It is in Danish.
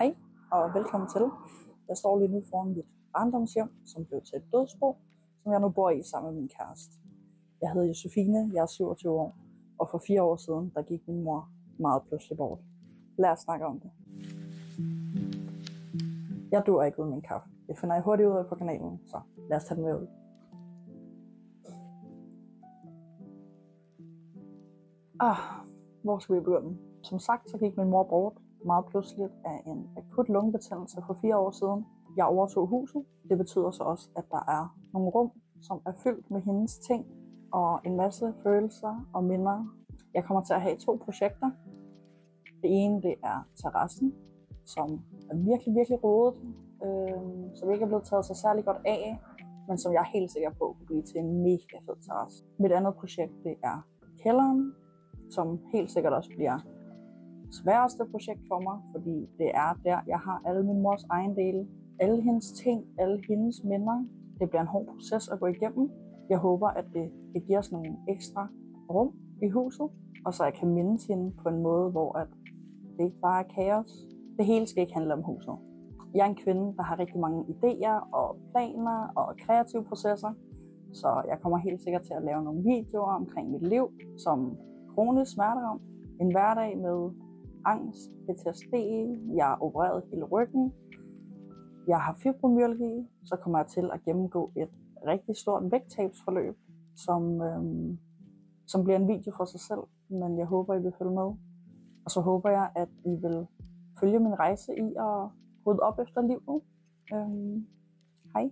Hej og velkommen til. Jeg står lige nu foran mit barndomshjem, som blev til et dødsbo, som jeg nu bor i sammen med min kæreste. Jeg hedder Josefine, jeg er 27 år, og for 4 år siden, der gik min mor meget pludselig bort. Lad os snakke om det. Jeg duer ikke uden min kaffe. Det finder jeg hurtigt ud af på kanalen, så lad os tage den med ud. Hvor skal vi begynde? Som sagt, så gik min mor bort meget pludseligt af en akut lungebetændelse for 4 år siden. Jeg overtog huset. Det betyder så også, at der er nogle rum, som er fyldt med hendes ting og en masse følelser og minder. Jeg kommer til at have 2 projekter. Det ene, det er terrassen, som er virkelig rodet, som ikke er blevet taget så særlig godt af, men som jeg er helt sikker på kan blive til en mega fed terrasse. Mit andet projekt, det er kælderen, som helt sikkert også bliver sværeste projekt for mig, fordi det er der, jeg har alle min mors ejendele, alle hendes ting, alle hendes minder. Det bliver en hård proces at gå igennem. Jeg håber, at det kan give os nogle ekstra rum i huset, og så jeg kan mindes hende på en måde, hvor at det ikke bare er kaos. Det hele skal ikke handle om huset. Jeg er en kvinde, der har rigtig mange idéer og planer og kreative processer, så jeg kommer helt sikkert til at lave nogle videoer omkring mit liv, som kronisk smerteram, en hverdag med angst, PTSD, jeg har opereret hele ryggen, jeg har fibromyalgi, så kommer jeg til at gennemgå et rigtig stort vægttabsforløb, som bliver en video for sig selv, men jeg håber, I vil følge med. Og så håber jeg, at I vil følge min rejse i at rydde op efter livet. Hej.